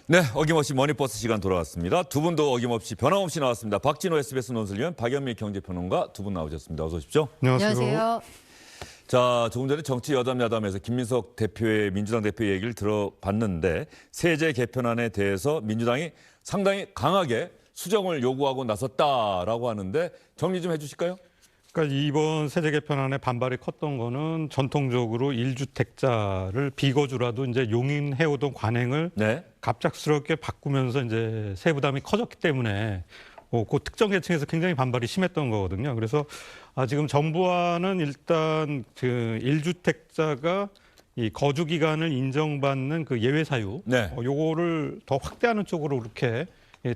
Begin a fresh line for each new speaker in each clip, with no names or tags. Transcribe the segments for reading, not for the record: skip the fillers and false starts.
네, 어김없이 머니버스 시간 돌아왔습니다. 두 분도 어김없이 변함없이 나왔습니다. 박진호 SBS 논설위원, 박연미 경제평론가 두 분 나오셨습니다. 어서 오십시오.
안녕하세요.
자, 조금 전에 정치 여담야담에서 김민석 대표의 민주당 대표 얘기를 들어봤는데 세제 개편안에 대해서 민주당이 상당히 강하게 수정을 요구하고 나섰다라고 하는데 정리 좀 해주실까요?
그러니까 이번 세제 개편안에 반발이 컸던 거는 전통적으로 1주택자를 비거주라도 이제 용인해오던 관행을
네.
갑작스럽게 바꾸면서 이제 세부담이 커졌기 때문에 그 특정 계층에서 굉장히 반발이 심했던 거거든요. 그래서 지금 정부안은 일단 그 1주택자가 이 거주 기간을 인정받는 그 예외 사유,
네.
요거를 더 확대하는 쪽으로 이렇게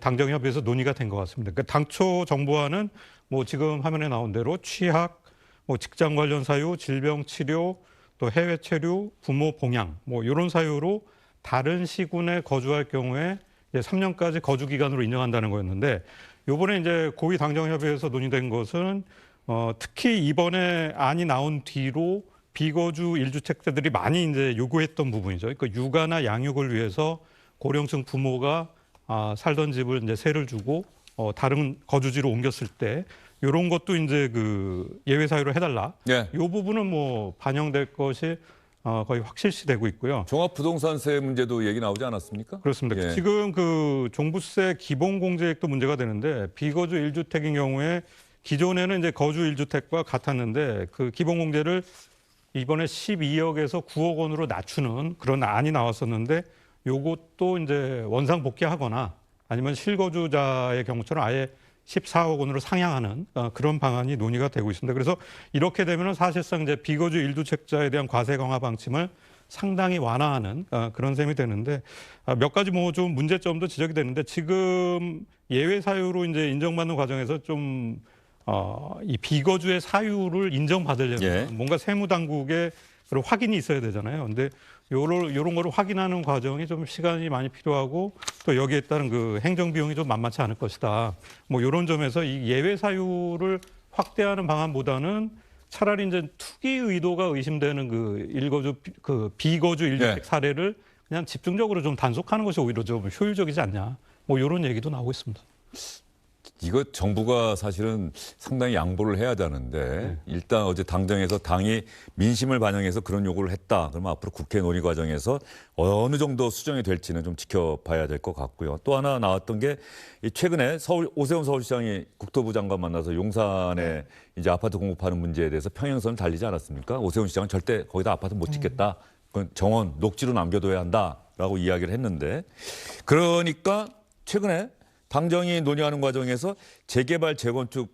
당정협의에서 논의가 된 것 같습니다. 그러니까 당초 정부안은 뭐 지금 화면에 나온 대로 취학, 뭐 직장 관련 사유, 질병 치료, 또 해외 체류, 부모 봉양, 뭐 이런 사유로 다른 시군에 거주할 경우에 이제 3년까지 거주 기간으로 인정한다는 거였는데, 이번에 이제 고위 당정협의회에서 논의된 것은 특히 이번에 안이 나온 뒤로 비거주 1주택자들이 많이 이제 요구했던 부분이죠. 그러니까 육아나 양육을 위해서 고령층 부모가 살던 집을 이제 세를 주고 다른 거주지로 옮겼을 때 이런 것도 이제 그 예외 사유로 해달라.
네.
이 부분은 뭐 반영될 것이 거의 확실시되고 있고요.
종합부동산세 문제도 얘기 나오지 않았습니까?
그렇습니다.
예.
지금 그 종부세 기본공제액도 문제가 되는데, 비거주 1주택인 경우에 기존에는 이제 거주 1주택과 같았는데 그 기본공제를 이번에 12억에서 9억 원으로 낮추는 그런 안이 나왔었는데, 요것도 이제 원상 복귀하거나 아니면 실거주자의 경우처럼 아예 14억 원으로 상향하는 그런 방안이 논의가 되고 있습니다. 그래서 이렇게 되면 사실상 이제 비거주 1주택자에 대한 과세 강화 방침을 상당히 완화하는 그런 셈이 되는데, 몇 가지 뭐 좀 문제점도 지적이 되는데, 지금 예외 사유로 이제 인정받는 과정에서 좀 이 비거주의 사유를 인정받으려면
예.
뭔가 세무당국의 그런 확인이 있어야 되잖아요. 근데 요런 거를 확인하는 과정이 좀 시간이 많이 필요하고, 또 여기에 따른 그 행정 비용이 좀 만만치 않을 것이다. 뭐 이런 점에서 이 예외 사유를 확대하는 방안보다는 차라리 이제 투기 의도가 의심되는 그 비거주 1주택 사례를 그냥 집중적으로 좀 단속하는 것이 오히려 좀 효율적이지 않냐. 뭐 이런 얘기도 나오고 있습니다.
이거 정부가 사실은 상당히 양보를 해야 되는데 일단 어제 당정에서 당이 민심을 반영해서 그런 요구를 했다. 그러면 앞으로 국회 논의 과정에서 어느 정도 수정이 될지는 좀 지켜봐야 될 것 같고요. 또 하나 나왔던 게 최근에 오세훈 서울시장이 국토부 장관 만나서 용산에 이제 아파트 공급하는 문제에 대해서 평행선을 달리지 않았습니까? 오세훈 시장은 절대 거기다 아파트 못 짓겠다. 그건 정원, 녹지로 남겨둬야 한다라고 이야기를 했는데, 그러니까 최근에 당정이 논의하는 과정에서 재개발, 재건축,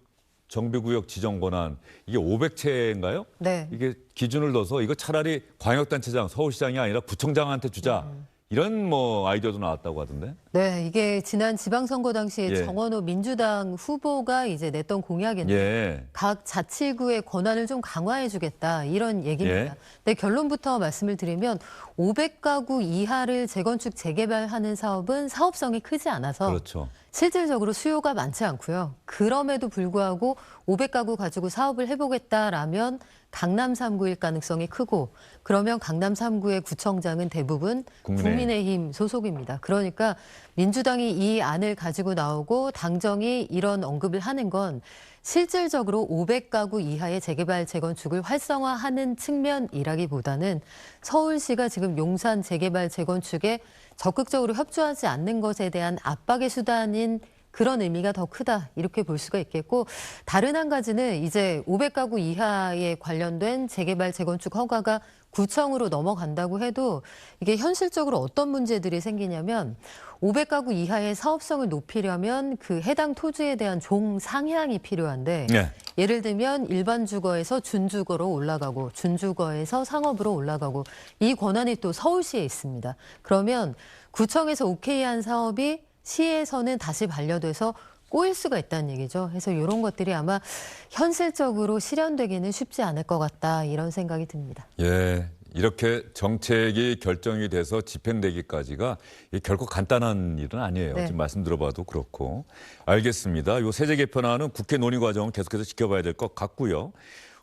정비구역 지정 권한 이게 500채인가요?
네.
이게 기준을 둬서 이거 차라리 광역단체장, 서울시장이 아니라 구청장한테 주자. 이런 뭐 아이디어도 나왔다고 하던데.
네, 이게 지난 지방선거 당시에
예.
정원호 민주당 후보가 이제 냈던 공약인데
예.
각 자치구의 권한을 좀 강화해주겠다 이런 얘기입니다.
예.
근데 결론부터 말씀을 드리면 500가구 이하를 재건축 재개발하는 사업은 사업성이 크지 않아서
그렇죠.
실질적으로 수요가 많지 않고요. 그럼에도 불구하고 500가구 가지고 사업을 해보겠다라면 강남 3구일 가능성이 크고, 그러면 강남 3구의 구청장은 대부분 국민의힘 소속입니다. 그러니까 민주당이 이 안을 가지고 나오고 당정이 이런 언급을 하는 건 실질적으로 500가구 이하의 재개발, 재건축을 활성화하는 측면이라기보다는 서울시가 지금 용산 재개발, 재건축에 적극적으로 협조하지 않는 것에 대한 압박의 수단인 그런 의미가 더 크다, 이렇게 볼 수가 있겠고, 다른 한 가지는 이제 500가구 이하에 관련된 재개발, 재건축 허가가 구청으로 넘어간다고 해도 이게 현실적으로 어떤 문제들이 생기냐면 500가구 이하의 사업성을 높이려면 그 해당 토지에 대한 종상향이 필요한데 예를 들면 일반 주거에서 준주거로 올라가고 준주거에서 상업으로 올라가고 이 권한이 또 서울시에 있습니다. 그러면 구청에서 오케이한 사업이 시에서는 다시 반려돼서 꼬일 수가 있다는 얘기죠. 그래서 이런 것들이 아마 현실적으로 실현되기는 쉽지 않을 것 같다, 이런 생각이 듭니다.
예. 이렇게 정책이 결정이 돼서 집행되기까지가 결코 간단한 일은 아니에요.
네.
지금 말씀 들어봐도 그렇고. 알겠습니다. 요 세제 개편안은 국회 논의 과정 계속해서 지켜봐야 될 것 같고요.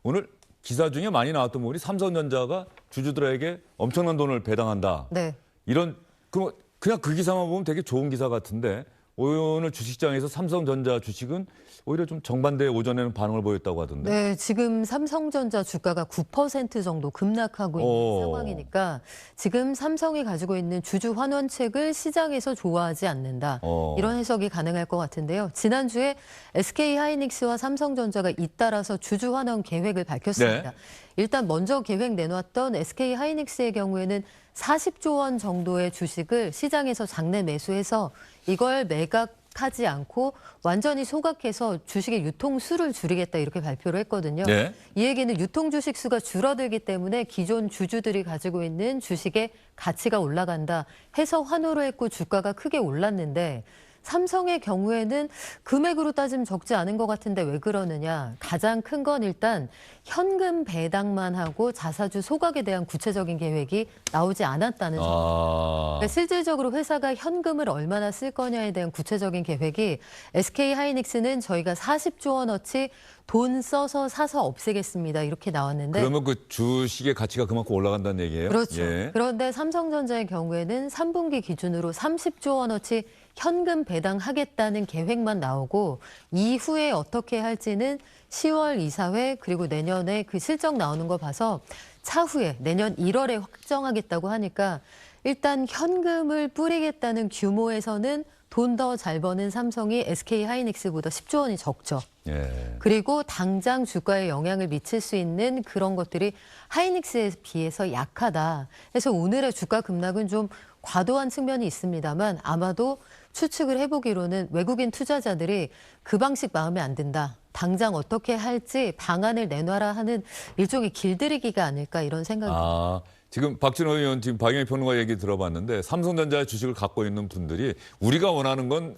오늘 기사 중에 많이 나왔던 부분이 삼성전자가 주주들에게 엄청난 돈을 배당한다.
네.
이런 그 그냥 그 기사만 보면 되게 좋은 기사 같은데 오늘 주식장에서 삼성전자 주식은 오히려 좀 정반대 오전에는 반응을 보였다고 하던데.
네, 지금 삼성전자 주가가 9% 정도 급락하고 있는 상황이니까 지금 삼성이 가지고 있는 주주 환원책을 시장에서 좋아하지 않는다. 이런 해석이 가능할 것 같은데요. 지난주에 SK하이닉스와 삼성전자가 잇따라서 주주 환원 계획을 밝혔습니다.
네.
일단 먼저 계획 내놓았던 SK하이닉스의 경우에는 40조 원 정도의 주식을 시장에서 장내 매수해서 이걸 매각하지 않고 완전히 소각해서 주식의 유통수를 줄이겠다 이렇게 발표를 했거든요.
네.
이 얘기는 유통 주식 수가 줄어들기 때문에 기존 주주들이 가지고 있는 주식의 가치가 올라간다 해서 환호를 했고 주가가 크게 올랐는데 삼성의 경우에는 금액으로 따지면 적지 않은 것 같은데 왜 그러느냐. 가장 큰 건 일단 현금 배당만 하고 자사주 소각에 대한 구체적인 계획이 나오지 않았다는 점. 그러니까 실질적으로 회사가 현금을 얼마나 쓸 거냐에 대한 구체적인 계획이 SK하이닉스는 저희가 40조 원어치 돈 써서 사서 없애겠습니다. 이렇게 나왔는데.
그러면 그 주식의 가치가 그만큼 올라간다는 얘기예요?
그렇죠.
예.
그런데 삼성전자의 경우에는 3분기 기준으로 30조 원어치 현금 배당하겠다는 계획만 나오고 이후에 어떻게 할지는 10월 이사회 그리고 내년에 그 실적 나오는 거 봐서 차후에 내년 1월에 확정하겠다고 하니까 일단 현금을 뿌리겠다는 규모에서는 돈 더 잘 버는 삼성이 SK하이닉스보다 10조 원이 적죠.
예.
그리고 당장 주가에 영향을 미칠 수 있는 그런 것들이 하이닉스에 비해서 약하다. 그래서 오늘의 주가 급락은 좀 과도한 측면이 있습니다만 아마도 추측을 해보기로는 외국인 투자자들이 그 방식 마음에 안 든다. 당장 어떻게 할지 방안을 내놔라 하는 일종의 길들이기가 아닐까 이런 생각이 듭니다.
지금 박진호 의원 지금 박영희 평론가 얘기 들어봤는데 삼성전자 주식을 갖고 있는 분들이 우리가 원하는 건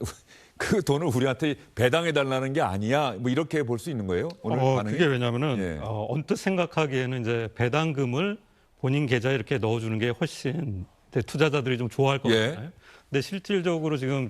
그 돈을 우리한테 배당해 달라는 게 아니야. 뭐 이렇게 볼 수 있는 거예요? 오늘 반응이?
그게 왜냐면은
예.
언뜻 생각하기에는 이제 배당금을 본인 계좌에 이렇게 넣어주는 게 훨씬 투자자들이 좀 좋아할 것
예.
같아요. 근데 실질적으로 지금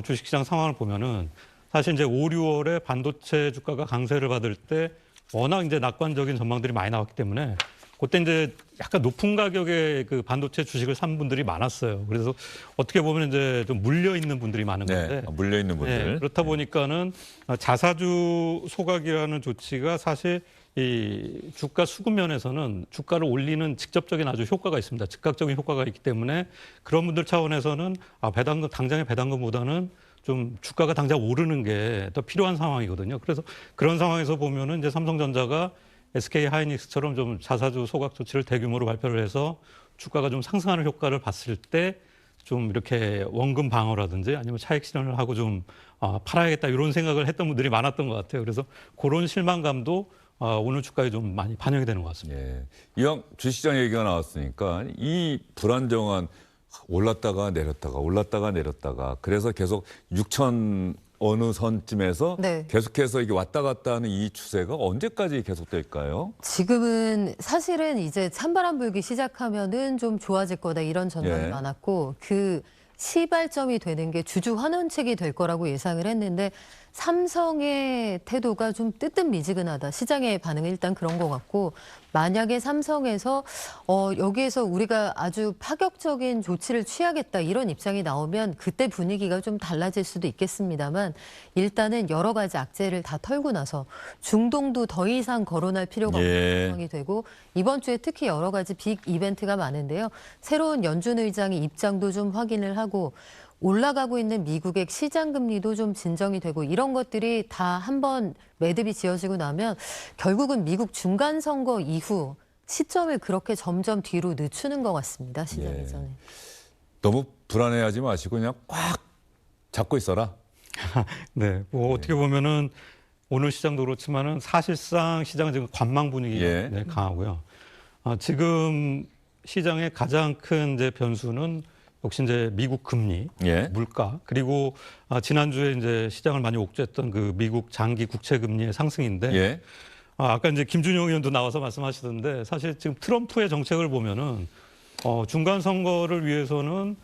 주식시장 상황을 보면은 사실 이제 5, 6월에 반도체 주가가 강세를 받을 때 워낙 이제 낙관적인 전망들이 많이 나왔기 때문에 그때 이제 약간 높은 가격의 그 반도체 주식을 산 분들이 많았어요. 그래서 어떻게 보면 이제 좀 물려 있는 분들이 많은 건데.
네. 물려 있는 분들.
그렇다 보니까는 자사주 소각이라는 조치가 사실 이 주가 수급 면에서는 주가를 올리는 직접적인 아주 효과가 있습니다. 즉각적인 효과가 있기 때문에 그런 분들 차원에서는 배당금 당장의 배당금보다는 좀 주가가 당장 오르는 게 더 필요한 상황이거든요. 그래서 그런 상황에서 보면은 이제 삼성전자가 SK하이닉스처럼 좀 자사주 소각 조치를 대규모로 발표를 해서 주가가 좀 상승하는 효과를 봤을 때 좀 이렇게 원금 방어라든지 아니면 차익 실현을 하고 좀 팔아야겠다 이런 생각을 했던 분들이 많았던 것 같아요. 그래서 그런 실망감도 오늘 주가에 좀 많이 반영이 되는 것 같습니다.
예. 이왕 주식시장 얘기가 나왔으니까 이 불안정한 올랐다가 내렸다가 그래서 계속 6천 어느 선쯤에서
네.
계속해서 이게 왔다 갔다 하는 이 추세가 언제까지 계속될까요?
지금은 사실은 이제 찬바람 불기 시작하면은 좀 좋아질 거다 이런 전망이
예.
많았고 그 시발점이 되는 게 주주 환원책이 될 거라고 예상을 했는데 삼성의 태도가 좀 뜨뜻미지근하다. 시장의 반응은 일단 그런 것 같고 만약에 삼성에서 여기에서 우리가 아주 파격적인 조치를 취하겠다 이런 입장이 나오면 그때 분위기가 좀 달라질 수도 있겠습니다만 일단은 여러 가지 악재를 다 털고 나서 중동도 더 이상 거론할 필요가 없는 상황이 되고 이번 주에 특히 여러 가지 빅 이벤트가 많은데요. 새로운 연준 의장의 입장도 좀 확인을 하고 올라가고 있는 미국의 시장 금리도 좀 진정이 되고 이런 것들이 다 한번 매듭이 지어지고 나면 결국은 미국 중간 선거 이후 시점을 그렇게 점점 뒤로 늦추는 것 같습니다. 시장에서는.
너무 불안해하지 마시고 그냥 꽉 잡고 있어라.
네, 뭐 어떻게 보면은 오늘 시장도 그렇지만은 사실상 시장은 지금 관망 분위기가 네, 강하고요. 지금 시장의 가장 큰 이제 변수는 역시 이제 미국 금리, 물가, 그리고 지난주에 이제 시장을 많이 옥죄했던 그 미국 장기 국채 금리의 상승인데, 아까 이제 김준영 의원도 나와서 말씀하시던데 사실 지금 트럼프의 정책을 보면은 중간 선거를 위해서는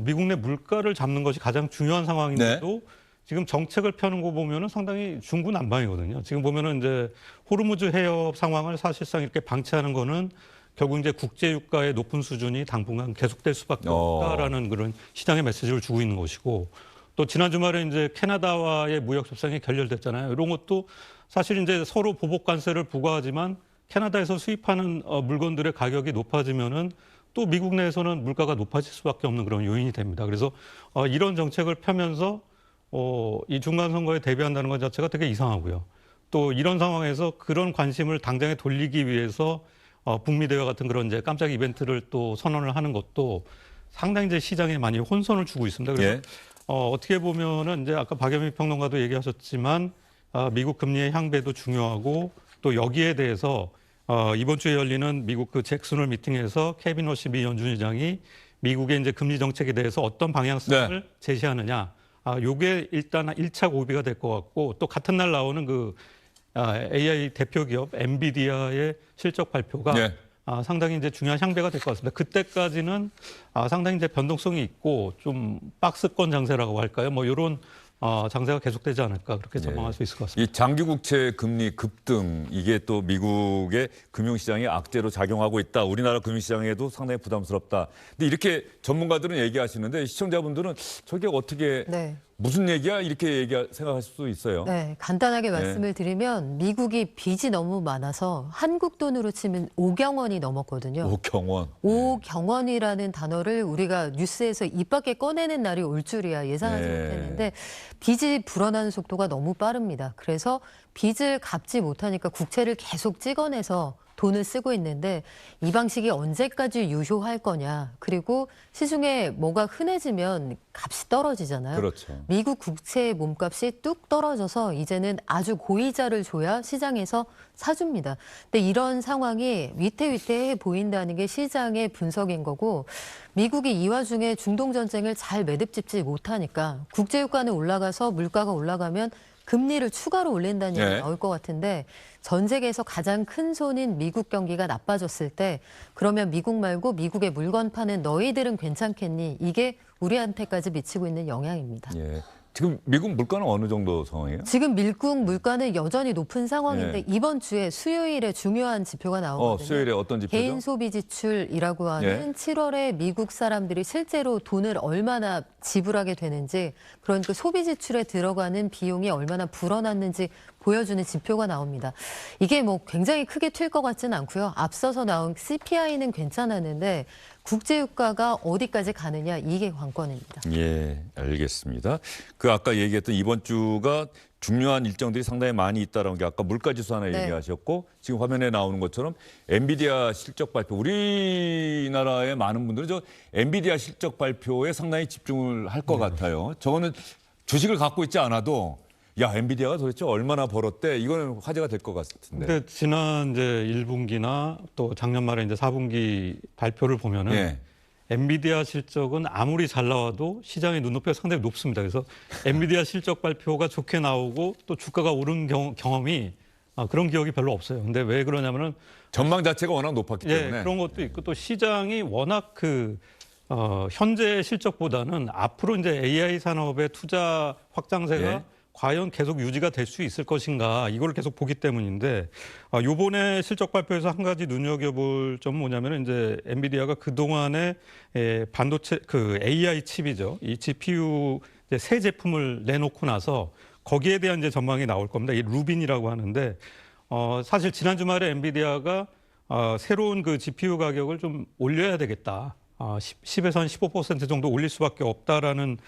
미국 내 물가를 잡는 것이 가장 중요한 상황인데도 지금 정책을 펴는 거 보면은 상당히 중구난방이거든요. 지금 보면은 이제 호르무즈 해협 상황을 사실상 이렇게 방치하는 거는 결국 이제 국제 유가의 높은 수준이 당분간 계속될 수밖에 없다라는 그런 시장의 메시지를 주고 있는 것이고, 또 지난 주말에 이제 캐나다와의 무역 협상이 결렬됐잖아요. 이런 것도 사실 이제 서로 보복 관세를 부과하지만 캐나다에서 수입하는 물건들의 가격이 높아지면은 또 미국 내에서는 물가가 높아질 수밖에 없는 그런 요인이 됩니다. 그래서 이런 정책을 펴면서 이 중간 선거에 대비한다는 것 자체가 되게 이상하고요. 또 이런 상황에서 그런 관심을 당장에 돌리기 위해서 북미 대화 같은 그런 이제 깜짝 이벤트를 또 선언을 하는 것도 상당히 이제 시장에 많이 혼선을 주고 있습니다. 그래서
예.
어떻게 보면은 이제 아까 박영미 평론가도 얘기하셨지만 미국 금리의 향배도 중요하고 또 여기에 대해서 이번 주에 열리는 미국 그 잭슨홀 미팅에서 케빈 호시비 연준 의장이 미국의 이제 금리 정책에 대해서 어떤 방향성을 제시하느냐, 요게 일단 1차 고비가 될 것 같고, 또 같은 날 나오는 그 AI 대표 기업 엔비디아의 실적 발표가 상당히 이제 중요한 향배가 될 것 같습니다. 그때까지는 상당히 이제 변동성이 있고 좀 박스권 장세라고 할까요? 뭐 이런 장세가 계속되지 않을까 그렇게 전망할 수 있을 것 같습니다.
이 장기 국채 금리 급등 이게 또 미국의 금융시장에 악재로 작용하고 있다. 우리나라 금융시장에도 상당히 부담스럽다. 근데 이렇게 전문가들은 얘기하시는데 시청자분들은 저게 어떻게
네.
무슨 얘기야? 이렇게 생각하실 수도 있어요.
네, 간단하게 말씀을 드리면 미국이 빚이 너무 많아서 한국 돈으로 치면 5경 원이 넘었거든요.
오경원.
5경원이라는 단어를 우리가 뉴스에서 입 밖에 꺼내는 날이 올 줄이야 예상하지 못했는데 빚이 불어나는 속도가 너무 빠릅니다. 그래서 빚을 갚지 못하니까 국채를 계속 찍어내서 돈을 쓰고 있는데 이 방식이 언제까지 유효할 거냐. 그리고 시중에 뭐가 흔해지면 값이 떨어지잖아요.
그렇죠.
미국 국채의 몸값이 뚝 떨어져서 이제는 아주 고이자를 줘야 시장에서 사줍니다. 근데 이런 상황이 위태위태해 보인다는 게 시장의 분석인 거고, 미국이 이 와중에 중동 전쟁을 잘 매듭 짓지 못하니까 국제유가는 올라가서 물가가 올라가면 금리를 추가로 올린다는 얘기가 나올 것 같은데, 전 세계에서 가장 큰 손인 미국 경기가 나빠졌을 때 그러면 미국 말고 미국의 물건 파는 너희들은 괜찮겠니? 이게 우리한테까지 미치고 있는 영향입니다.
예. 지금 미국 물가는 어느 정도 상황이에요?
지금 미국 물가는 여전히 높은 상황인데 이번 주에 수요일에 중요한 지표가 나오거든요.
수요일에 어떤 지표죠?
개인 소비 지출이라고 하는 7월에 미국 사람들이 실제로 돈을 얼마나 지불하게 되는지, 그런 그 소비 지출에 들어가는 비용이 얼마나 불어났는지 보여주는 지표가 나옵니다. 이게 뭐 굉장히 크게 튈 것 같지는 않고요. 앞서서 나온 CPI는 괜찮았는데 국제유가가 어디까지 가느냐, 이게 관건입니다.
예, 알겠습니다. 그 아까 얘기했던 이번 주가 중요한 일정들이 상당히 많이 있다라는 게 아까 물가지수 하나 얘기하셨고, 지금 화면에 나오는 것처럼 엔비디아 실적 발표. 우리나라의 많은 분들은 저 엔비디아 실적 발표에 상당히 집중을 할 것 같아요. 저거는 주식을 갖고 있지 않아도 야, 엔비디아가 도대체 얼마나 벌었대? 이거는 화제가 될 것 같은데.
근데 지난 이제 1분기나 또 작년 말에 이제 4분기 발표를 보면은 엔비디아 실적은 아무리 잘 나와도 시장의 눈높이가 상당히 높습니다. 그래서 엔비디아 실적 발표가 좋게 나오고 또 주가가 오른 경험이 그런 기억이 별로 없어요. 근데 왜 그러냐면은
전망 자체가 워낙 높았기 때문에.
그런 것도 있고 또 시장이 워낙 현재 실적보다는 앞으로 이제 AI 산업의 투자 확장세가 과연 계속 유지가 될 수 있을 것인가, 이걸 계속 보기 때문인데, 요번에 실적 발표에서 한 가지 눈여겨볼 점은 뭐냐면 이제 엔비디아가 그동안에 반도체 그 AI 칩이죠. 이 GPU 이제 새 제품을 내놓고 나서 거기에 대한 이제 전망이 나올 겁니다. 이 루빈이라고 하는데, 사실 지난 주말에 엔비디아가 새로운 그 GPU 가격을 좀 올려야 되겠다. 10에서 한 15% 정도 올릴 수밖에 없다라는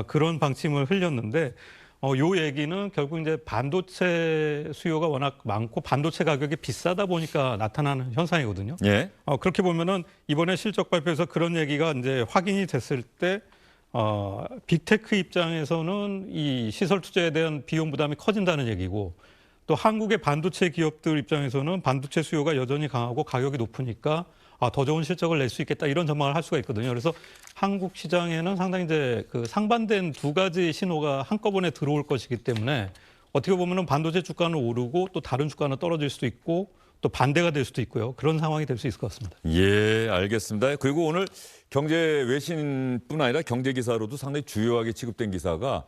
그런 방침을 흘렸는데, 요 얘기는 결국 이제 반도체 수요가 워낙 많고 반도체 가격이 비싸다 보니까 나타나는 현상이거든요. 그렇게 보면은 이번에 실적 발표에서 그런 얘기가 이제 확인이 됐을 때 빅테크 입장에서는 이 시설 투자에 대한 비용 부담이 커진다는 얘기고, 또 한국의 반도체 기업들 입장에서는 반도체 수요가 여전히 강하고 가격이 높으니까 더 좋은 실적을 낼 수 있겠다, 이런 전망을 할 수가 있거든요. 그래서 한국 시장에는 상당히 이제 그 상반된 두 가지 신호가 한꺼번에 들어올 것이기 때문에 어떻게 보면은 반도체 주가는 오르고 또 다른 주가는 떨어질 수도 있고 또 반대가 될 수도 있고요. 그런 상황이 될 수 있을 것 같습니다.
예, 알겠습니다. 그리고 오늘 경제 외신뿐 아니라 경제 기사로도 상당히 주요하게 취급된 기사가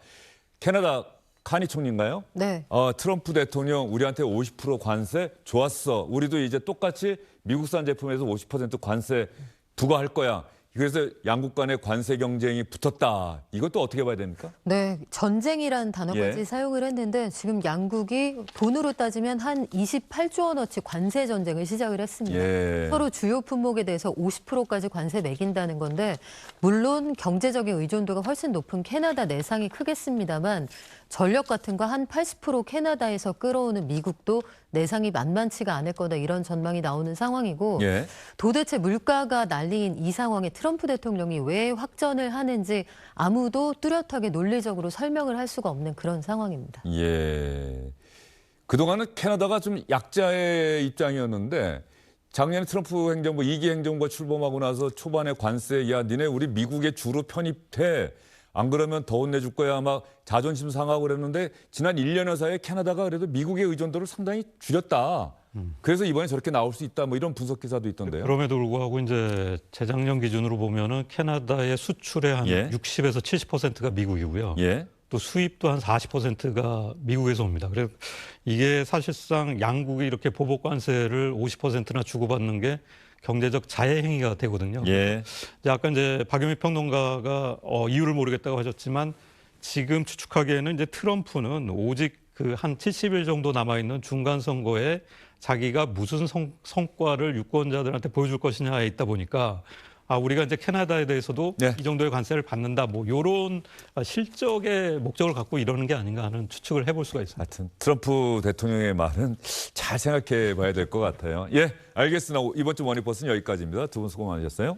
캐나다 카니 총리인가요?
네.
트럼프 대통령 우리한테 50% 관세 좋았어. 우리도 이제 똑같이 미국산 제품에서 50% 관세 부과할 거야. 그래서 양국 간의 관세 경쟁이 붙었다. 이것도 어떻게 봐야 됩니까?
네, 전쟁이란 단어까지
예.
사용을 했는데 지금 양국이 돈으로 따지면 한 28조 원어치 관세 전쟁을 시작을 했습니다.
예.
서로 주요 품목에 대해서 50%까지 관세 매긴다는 건데 물론 경제적인 의존도가 훨씬 높은 캐나다 내상이 크겠습니다만 전력 같은 거 한 80% 캐나다에서 끌어오는 미국도 내상이 만만치가 않을 거다 이런 전망이 나오는 상황이고
예.
도대체 물가가 난리인 이 상황에 트럼프 대통령이 왜 확전을 하는지 아무도 뚜렷하게 논리적으로 설명을 할 수가 없는 그런 상황입니다.
예. 그동안은 캐나다가 좀 약자의 입장이었는데 작년에 트럼프 행정부 2기 행정부가 출범하고 나서 초반에 관세 야 니네 우리 미국에 주로 편입해. 안 그러면 더 혼내줄 거야. 막 자존심 상하고 그랬는데 지난 1년여 사이에 캐나다가 그래도 미국의 의존도를 상당히 줄였다. 그래서 이번에 저렇게 나올 수 있다. 뭐 이런 분석 기사도 있던데요.
그럼에도 불구하고 이제 재작년 기준으로 보면은 캐나다의 수출의 한
예.
60에서 70%가 미국이고요.
예.
또 수입도 한 40%가 미국에서 옵니다. 그래서 이게 사실상 양국이 이렇게 보복 관세를 50%나 주고받는 게 경제적 자해 행위가 되거든요.
예.
이제 아까 이제 박영미 평론가가 이유를 모르겠다고 하셨지만 지금 추측하기에는 이제 트럼프는 오직 그 한 70일 정도 남아 있는 중간 선거에 자기가 무슨 성과를 유권자들한테 보여줄 것이냐에 있다 보니까 우리가 이제 캐나다에 대해서도
네.
이 정도의 관세를 받는다. 뭐 이런 실적의 목적을 갖고 이러는 게 아닌가 하는 추측을 해볼 수가 있습니다.
하여튼 트럼프 대통령의 말은 잘 생각해 봐야 될 것 같아요. 예, 알겠습니다. 이번 주 머니버스는 여기까지입니다. 두 분 수고 많으셨어요.